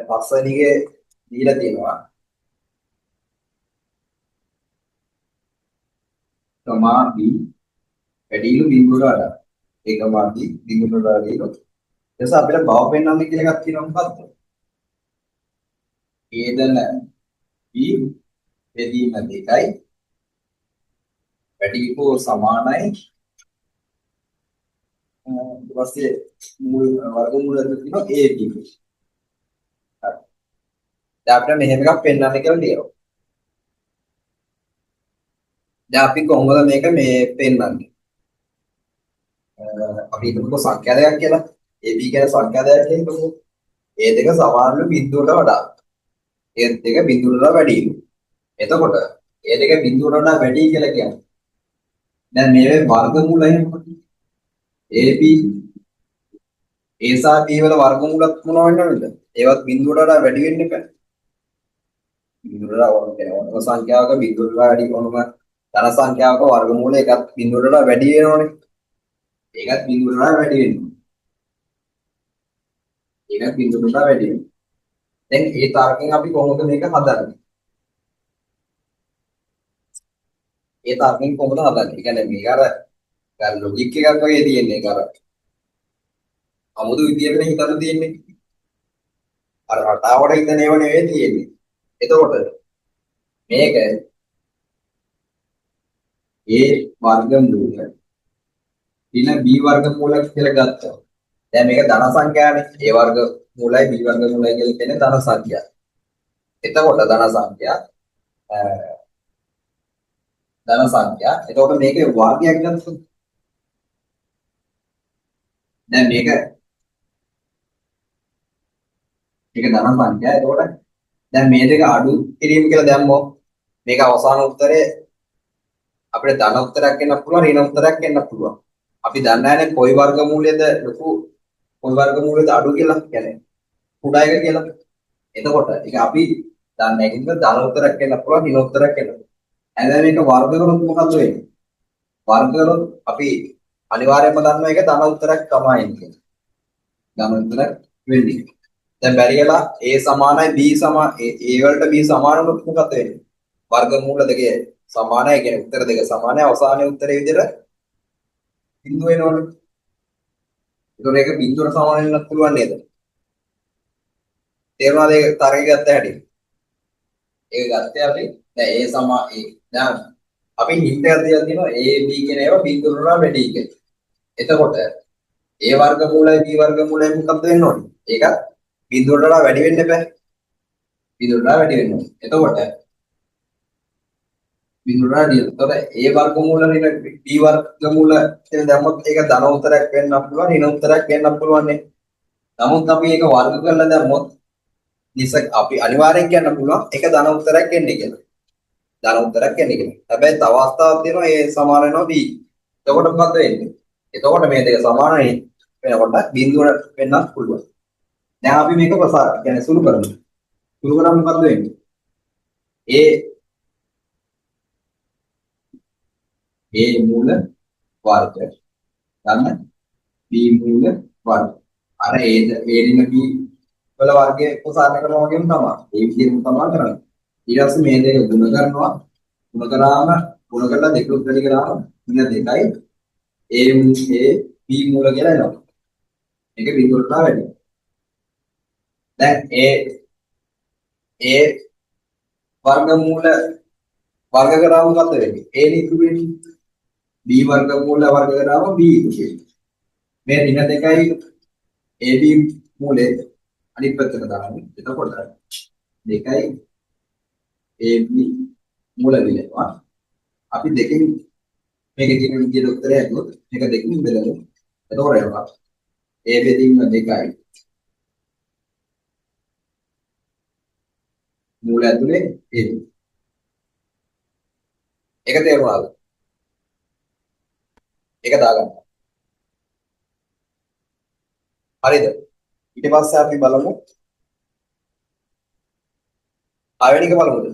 පස්වැනිගේ දීලා තියෙනවා කමාපි වැඩිලු බිඳුවට වඩා. ඒ කමාපි බිඳුවට වඩා වැඩිලු. ඊට පස්සේ අපිට බව පෙන්වන්න කියලා එකක් තියෙනවා මොකද්ද? හේදන බි බෙදීම දෙකයි වැඩිපුර සමානයි. ඊට පස්සේ මූල වර්ගමූල දෙක තියෙනවා a b. හරි. දැන් අපිට මෙහෙම එකක් පෙන්වන්න කියලා තියෙනවා. දැන් අපි කොහොමද මේක මේ පෙන්වන්නේ? අපි හිතමුකෝ සංඛ්‍යා දෙකක් කියලා. AB කියන සංඛ්‍යා දෙකක් කියනකොට ඒ දෙක සමානලු බිඳුවට වඩා. ඒ දෙක බිඳුවට වඩා වැඩිලු. එතකොට ඒ දෙක බිඳුවට වඩා වැඩි කියලා කියන්නේ. දැන් මේවේ වර්ගමූල එහෙමද? AB A සහ B වල වර්ගමූලත් මොනවා වෙන්නවද? ඒවත් බිඳුවට වඩා වැඩි වෙන්න එපා. බිඳුවට වඩා ඕන සංඛ්‍යාවක බිඳුවට වඩා වැඩි ඕනම ධන සංඛ්‍යාවක වර්ගමූල එකත් බිඳුවට වඩා වැඩි වෙනවනේ. ඒකත් බිඳුවට වඩා වැඩි වෙනවා. ඒකත් බිඳුවට වඩා වැඩි වෙනවා. දැන් ඒ තාරකෙන් අපි කොහොමද මේක හදන්නේ? ඒ තාරකෙන් කොහොමද හදන්නේ? ඒ කියන්නේ මේක අර ලොජික් එකක් වගේ තියෙන්නේ. ඒක අර අමුතු විදියකට හිතන්න තියෙන්නේ. අර රටාවට හිතන ඒවා නෙවෙයි තියෙන්නේ. එතකොට මේක A වර්ගමූල පින B වර්ගමූල කියලා ගත්තා. දැන් මේක ධන සංඛ්‍යානේ. A වර්ගමූලයි B වර්ගමූලයි කියලා කියන්නේ ධන සංඛ්‍යා. එතකොට ධන සංඛ්‍යා. එතකොට මේකේ වර්ගයක් ගත්තොත් දැන් මේක ධන සංඛ්‍යා. එතකොට දැන් මේ දෙක අඩු කිරීම කියලා දැම්මොත් මේක අවසාන උත්තරේ අපිට ධන උත්තරයක් එන්න පුළුවන් ඍණ උත්තරයක් එන්න පුළුවන්. අපි දන්නේ නැහැ කොයි වර්ගමූලයේද ලොකු කොයි වර්ගමූලයේද අඩු කියලා කියන්නේ කුඩා එක කියලා. එතකොට ඒක අපි දන්නේ නැහැ කිව්වොත් ධන උත්තරයක් එන්න පුළුවන් ඍණ උත්තරයක් එන්න පුළුවන්. හැබැයි මේක වර්ග කරොත් මොකද වෙන්නේ? වර්ග කරොත් අපි අනිවාර්යයෙන්ම දන්නවා ඒක ධන උත්තරයක් තමයි කියන්නේ. ධන උත්තරයක් වෙන්නේ. දැන් බැරියලා A සමානයි B සමාන A වලට B සමාන වුණොත් මොකද වෙන්නේ? වර්ගමූල දෙකේ සමානයි කියන්නේ උත්තර දෙක සමානයි අවසානයේ උත්තරේ විදිහට බිඳුව එනවනේ. ඒතකොට ඒක බිඳුවට සමාන වෙන්නත් පුළුවන් නේද? තේරුණාද ඒක තරගය ගත්ත හැටි? ඒක ගත්තේ අපි දැන් දැන් අපි හින්ට් එකක් දීලා තියෙනවා A B කියන ඒවා බිඳුවට වඩා වැඩි කියලා. එතකොට A වර්ගමූලයි B වර්ගමූලයි මොකක්ද වෙන්න ඕනේ? ඒක බිඳුවට වඩා වැඩි වෙන්න එපා. බිඳුවට වඩා වැඩි වෙන්න ඕනේ. එතකොට බිඳුවට වඩා එතකොට A වර්ගමූල ඍණ B වර්ගමූල කියලා දැම්මොත් ඒක ධන උත්තරයක් වෙන්නත් පුළුවන් ඍණ උත්තරයක් වෙන්නත් පුළුවන් නේ. නමුත් අපි ඒක වර්ග කරලා දැම්මොත් අපි අනිවාර්යෙන් කියන්න පුළුවන් ඒක ධන උත්තරයක් එන්නේ කියලා. ධන උත්තරයක් එන්නේ කියලා. හැබැයි තව අවස්ථාවක් තියෙනවා A සමාන වෙනවා B. එතකොට මොකද වෙන්නේ? එතකොට මේ දෙක සමාන වෙනකොට බිඳුවට වෙන්නත් පුළුවන්. දැන් අපි මේක කියන්නේ සුළු කරමු. සුළු කරාම මොකද වෙන්නේ? A මූල වර්ග ගන්න B මූල වර්ග. අර A ඍණ B වල වර්ගයේ උපසාරණය කරනවා වගේම තමයි. ඒ විදිහටම තමයි කරන්නේ. ඊට පස්සේ මේ දෙක ගුණ කරනවා. ගුණ කරාම ගුණ කරලා දෙකලුත් වැඩි කරාම ඉන්න දෙකයි B මූල කියලා එනවා. මේක බිඳුවට වැඩි. දැන් A වර්ගමූල වර්ග කරාම මොකද වෙන්නේ? A ඉතුරු වෙන්නේ. B වර්ගමූල වර්ග කරාම B ඉතුරු වෙන්නේ. මේ ඍණ දෙකයි AB මූලයේ අනිත් පැත්තට දාන්නේ. එතකොට දෙකයි AB මූල විලනවා. අපි දෙකෙන් මේකේ තියෙන විදිහට උත්තරය ඇදුවොත් මේක දෙකකින් බෙදමු. එතකොට එනවා A බෙදීම දෙකයි. මූල ඇතුලේ AB. ඒක තේරුණාද? ඒක දාගන්න. හරිද? ඊට පස්සේ අපි බලමු පළවෙනි එක බලමුද?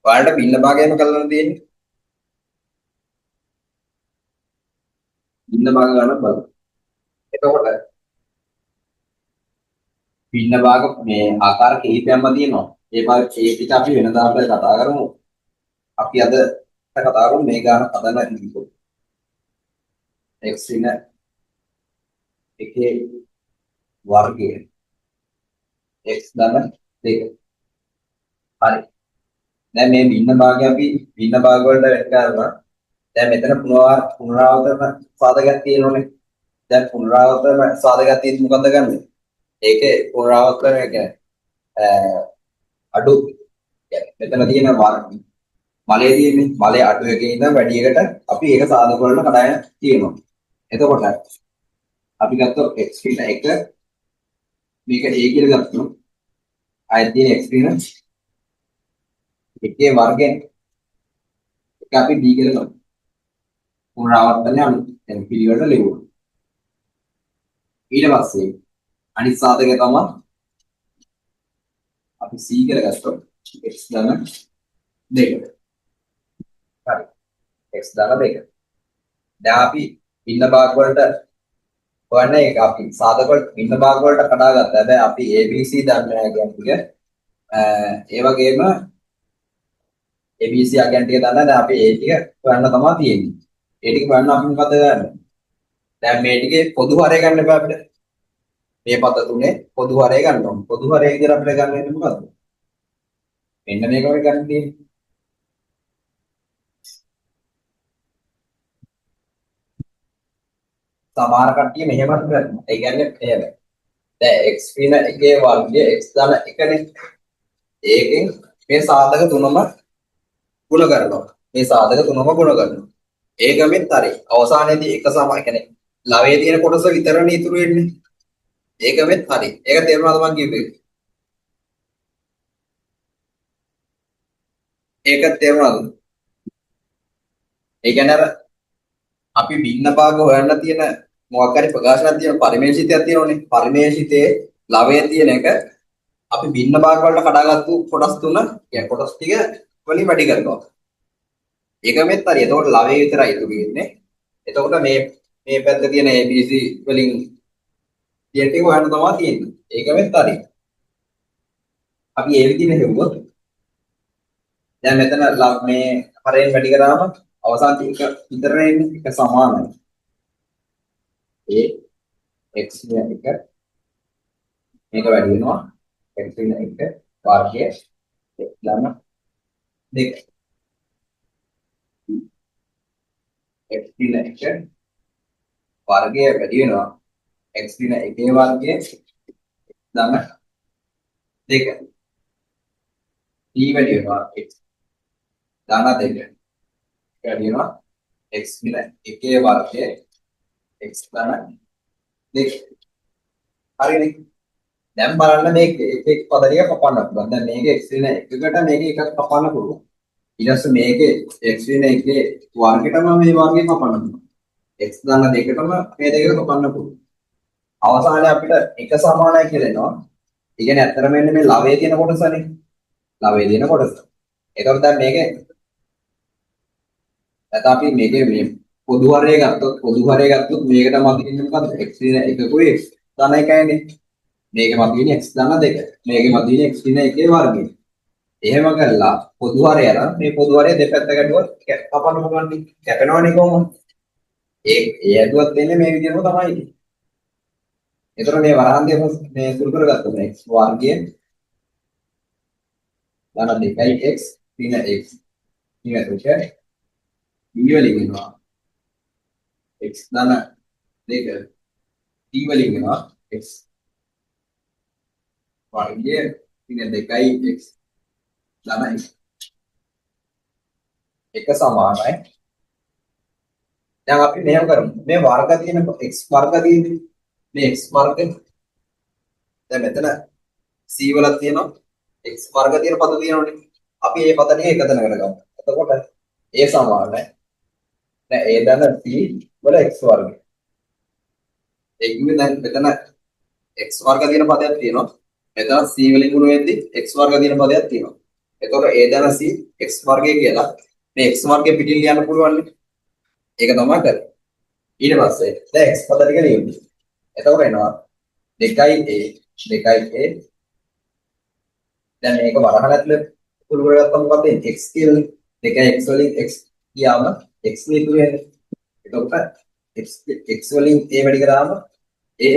ඔයාලට බින්න භාගයම කරලා තියෙන්නේ. බින්න භාග ගන්න බලමු. එතකොට පින්න භාග මේ ආකාර කිහිපයක්ම තියෙනවා. ඒ ටික අපි වෙනදා අපිට කතා කරමු. අපි අද කතා කරමු මේ ගාන හදන ඉන්නකෝ. x ඉන එකේ වර්ගය x ධන 2. හරි. දැන් මේ භින්න භාගය අපි භින්න භාග වලට වෙන් කරනවා. දැන් මෙතන පුනරාවර්තන සාධකයක් තියෙනෝනේ. දැන් පුනරාවර්තන සාධකයක් තියෙද්දි මොකද්ද ගන්නෙ? ඒකේ පුනරාවර්තන අඩු මෙතන තියෙන මලයේ තියෙන්නේ මලයේ අඩු එකකින් ඉඳන් වැඩි එකට අපි ඒක සාධක වලට කඩාගෙන තියෙනවා. එතකොට අපි ගත්තොත් x කියන එක මේක a කියලා ගත්තොත් ආයෙත් තියෙන x කියන එකේ වර්ගයෙන් ඒක අපි b කියලා ගමු. පුනරාවර්තනය දැන් පිළිවෙලට ලියුවා. ඊට පස්සේ අනිත් සාධකය තමයි අපි c කියලා ගත්තොත් x ධන 2. හරි. x ධන 2. දැන් අපි භින්න භාග වලට හොයන්නේ ඒක අපි සාධක වල භින්න භාග වලට කඩාගත්තා. හැබැයි අපි ABC දන්නේ නැහැ කියන්නේ ඒ වගේම ABC අගයන් ටික දන්නා. දැන් අපි ඒ ටික හොයන්න තමයි තියෙන්නේ. ඒ ටික හොයන්න අපි මොකද කරන්නේ? දැන් මේ ටිකේ පොදු හරය ගන්න එපා අපිට. මේ පද තුනේ පොදු හරය ගන්න ඕනේ. පොදු හරය විදිහට අපිට ගන්න වෙන්නේ මොකද්ද? මෙන්න මේක වගේ ගන්න තියෙන්නේ. සමහර කට්ටිය මෙහෙමත් කරනවා. ඒ කියන්නේ එහෙම. දැන් x පින එකේ වර්ගය x ධන 1නේ. ඒකෙන් මේ සාධක තුනම ගුණ කරනවා. මේ සාධක තුනම ගුණ කරනවා. ඒකෙත් හරි. අවසානයේදී එක සමාන කියන්නේ ලවයේ තියෙන කොටස විතරනේ ඉතුරු වෙන්නේ. ඒකෙත් හරි. ඒක තේරුණාද මං කියුවේ? ඒක තේරුණාද? ඒ කියන්නේ අර අපි භින්න භාග හොයන්න තියෙන මොකක් හරි ප්‍රකාශනයක් තියෙන පරිමේෂිතයක් තියෙනෝනේ. පරිමේෂිතයේ ලවයේ තියෙන එක අපි භින්න භාග වලට කඩාගත්තු කොටස් තුන කියන්නේ කොටස් ටික වලින් වැඩි කරනවා. ඒකෙත් හරි. එතකොට ලවයේ විතරයි ඉතුරු වෙන්නේ. එතකොට මේ පැත්ත තියෙන ABC වලින් තියෙන ටික හොයන්න තමයි තියෙන්නේ. ඒකෙත් හරි. අපි ඒ විදිහට හෙව්වොත් දැන් මෙතන මේ හරයෙන් වැඩි කරාම අවසාන ටික විතරනේ ඉන්නේ. එක සමානයි. x කියන එක මේක වැඩි වෙනවා x කියන එක වර්ගය x ධන 2. x කියන එක වර්ගය වැඩි වෙනවා x කියන එකේ වර්ගය ධන 2. t වැඩි වෙනවා x ධන 2. වැඩි වෙනවා x කියන එකේ වර්ගය x ධන 2. හරිනේ. දැන් බලන්න මේක එක පදරිය කපන්න පුළුවන්. දැන් මේක x වෙන එකකට මේක එකක් කපන්න පුළුවන්. ඊට පස්සේ මේකේ x වෙන එකේ වර්ගයටම මේ වර්ගය කපන්න පුළුවන්. x ධන 2කටම මේ දෙක කපන්න පුළුවන්. අවසානයේ අපිට එක සමානයි කියලා එනවා. ඒ කියන්නේ ඇත්තටම මෙන්න මේ ලවයේ තියෙන කොටසනේ. ලවයේ තියෙන කොටස. ඒකත් දැන් මේකේ නැත්නම් අපි මේකේ මේ පොදු හරය ගත්තොත් මේකට මදින්නේ මොකද්ද? x දින එකකුයි x ධන 1යිනේ. මේකේ මදින්නේ x ධන 2. මේකේ මදින්නේ x දින 1 වර්ගය. එහෙම කරලා පොදු හරය අරන් මේ පොදු හරය දෙපැත්ත ගැටුවොත් කපන්න පුළුවන් නේ. කැපෙනවනේ කොහොමද? ඒ ඇදුවත් දෙන්නේ මේ විදිහටම තමයි ඉන්නේ. ඒතර මේ වරහන්දිය මේ සුළු කරගත්තොත් x වර්ගය ධන 2යි x දින x ඊට වලින් වෙනවා x ධන 2 t වලින් වෙනවා x වර්ගය දින 2යි x ධන 1 එක සමානයි. දැන් අපි මෙහෙම කරමු. මේ වර්ග තියෙන x වර්ග තියෙන්නේ මේ x වර්ග දැන් මෙතන c වල තියෙනවා x වර්ග තියෙන පද තියෙනවනේ. අපි මේ පද ටික එකතැන කරගමු. එතකොට a සමානයි දැන් a ධන c වල x වර්ගය. ඒ කියන්නේ දැන් මෙතන x වර්ග තියෙන පදයක් තියෙනවා. මෙතන c වලින් ගුණ වෙද්දි x වර්ග තියෙන පදයක් තියෙනවා. එතකොට a ධන c x වර්ගය කියලා මේ x වර්ගය පිටින් ලියන්න පුළුවන් නේ. ඒක තමයි කරන්නේ. ඊට පස්සේ දැන් x පද ටික ලියමු. එතකොට එනවා 2a 2a දැන් මේක වරහන් ඇතුලේ පුරු කරගත්තම මොකද වෙන්නේ x කියලා 2x වලින් x ගියාම x නේ ඉතුරු වෙන්නේ එතකොට x වලින් a වැඩි කරාම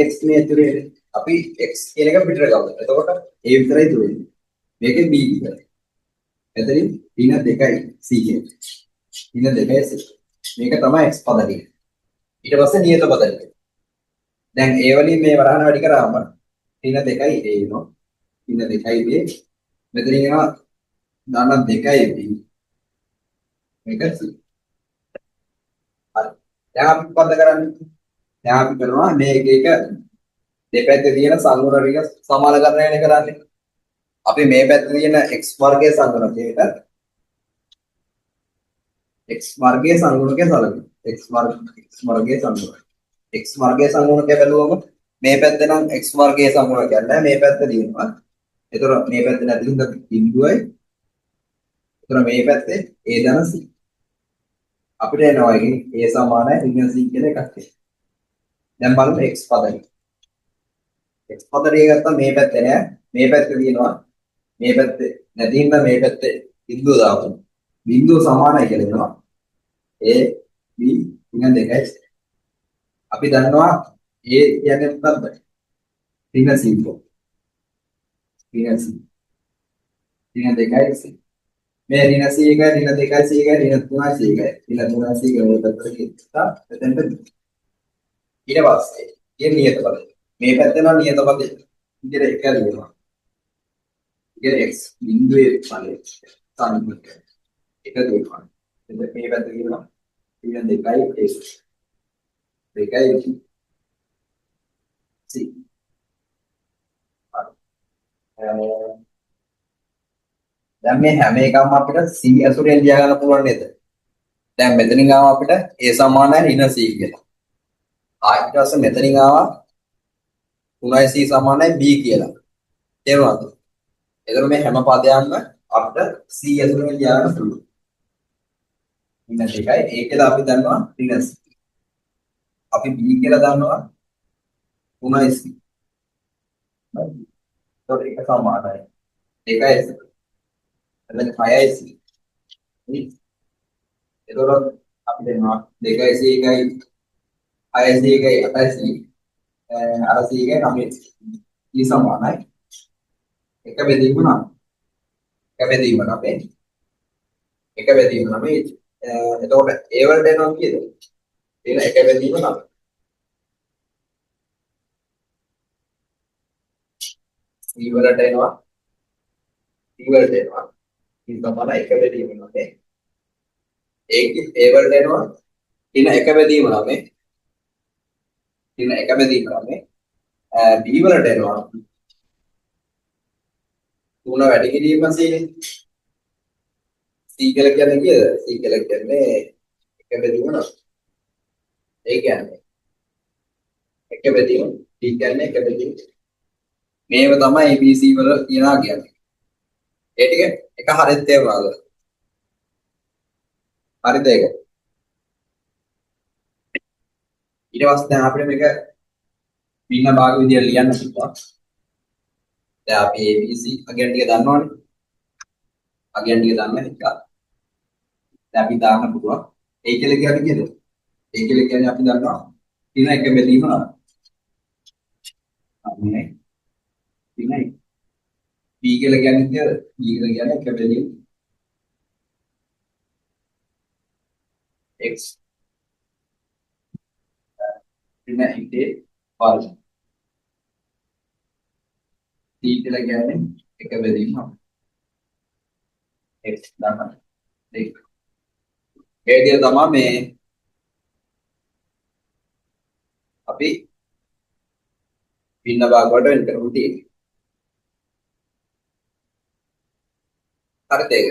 ax නේ ඉතුරු වෙන්නේ අපි x කියන එක පිටර ගමු එතකොට a විතරයි ඉතුරු වෙන්නේ මේකේ b විතරයි එතනින් ඍණ 2යි c කියන්නේ ඍණ 2යි c මේක තමයි x පද ටික ඊට පස්සේ නියත පද ටික දැන් a වලින් මේ වරහන වැඩි කරාම ඍණ 2යි a වෙනවා ඍණ 2යි b මෙතන එනවා දාන 2යි b මේක c හරි දැන් අපි මොකද කරන්නේ දැන් අපි කරනවා මේ එක දෙපැත්තේ තියෙන සංගුණ ටික සමානකරණය කරන්නේ අපි මේ පැත්තේ තියෙන x වර්ගයේ සංගුණකයට x වර්ගයේ සංගුණකයේ සලකනවා x වර්ගයේ සංගුණක x වර්ගයේ සංගුණකය බැලුවම මේ පැත්තේ නම් x වර්ගයේ සංගුණකයක් නැහැ මේ පැත්තේ තියෙනවා ඒතර මේ පැත්තේ නැති හින්දා බිඳුවයි ඒතර මේ පැත්තේ a ධන c අපිට එනවා එකෙන් a සමානයි ඍණ c කියලා එකක් තියෙනවා දැන් බලමු x පදේ x පදේ ගත්තා මේ පැත්තේ නෑ මේ පැත්තේ තියෙනවා මේ පැත්තේ නැති හින්දා මේ පැත්තේ බිඳුව දාමු බිඳුව සමානයි කියලා එනවා a b ඍණ 2යි අපි දන්නවා a කියන්නේ මොකක්ද ඍණ c ඍණ c ඍණ 2යි c මේ ඍණ c එකයි ඍණ 2යි c එකයි ඍණ 3යි c එකයි ඍණ 3යි c එක ඔය පැත්තට ගිහින් එතෙන්ට ඊට පස්සේ මේ නියත පද මේ පැත්තේ නම් නියත පද විදිහට එක ලියනවා ඉතින් x බිඳුවේ ඵලය සම්මුත එක දෙනවා එතකොට මේ පැත්තේ කියනවා ඍණ 2යි a 2යි c දැන් මේ හැම එකම අපිට c ඇසුරෙන් ලියා ගන්න පුළුවන් නේද? දැන් මෙතනින් ආව අපිට a සමානයි ඍණ c කියලා. ඊට පස්සේ මෙතනින් ආවා 3c සමානයි b කියලා. තේරුණාද? එතකොට මේ හැම පදයක්ම අපිට c ඇසුරෙන් ලියා ගන්න පුළුවන්. ඍණ 2යි a කියලා අපි දන්නවා ඍණ c. අපි b කියලා දන්නවා 3c. එතකොට ඒක සමානයි 2යි c. එතන 6යි c. එතකොට අපි දෙනවා 2යි c එකයි 6යි c එකයි 8යි c අර c එකයි 9යි c. ඊ සමානයි එක බෙදීම 9. එක බෙදීම 9. එක බෙදීම 9. එතකොට a වලට එනවා කීයද? එන එක බෙදීම 9. c වලට එනවා c වලට එනවා ඊ සමානයි එක බෙදීම 9. ඒකේ a වලට එනවා ඍණ එක බෙදීම 9. ඍණ එක බෙදීම 9. b වලට එනවා 3 වැඩි කිරීම c නේ. c කියලා කියන්නේ කීයද? c කියලා කියන්නේ එක බෙදීම 9. ඒ කියන්නේ එක බෙදීම d කියන්නේ එක බෙදීම. මේව තමයි abc වල තියනවා කියන්නේ. ඒ ටික එක හරියට තේරුණාද? හරිද ඒක? ඊට පස්සේ දැන් අපිට මේක භින්න භාග විදියට ලියන්න පුළුවන්. දැන් අපි abc අගයන් ටික දන්නවනේ. අගයන් ටික දන්න නිසා දැන් අපි දාන්න පුළුවන්. a කියලා කියන්නේ කීයද? a කියලා කියන්නේ අපි දන්නවා ඍණ එක බෙදීම 9. අනේ ඍණ b කියලා කියන්නේ කීයද? b කියලා කියන්නේ එක බෙදීම x ඍණ 1 වර්ග. c කියලා කියන්නේ එක බෙදීම 9. x දාන්න. ඒක ඒ විදිහ තමයි මේ අපි භින්න භාග වලට වෙන් කරමු තියෙන්නේ. හරිද ඒක?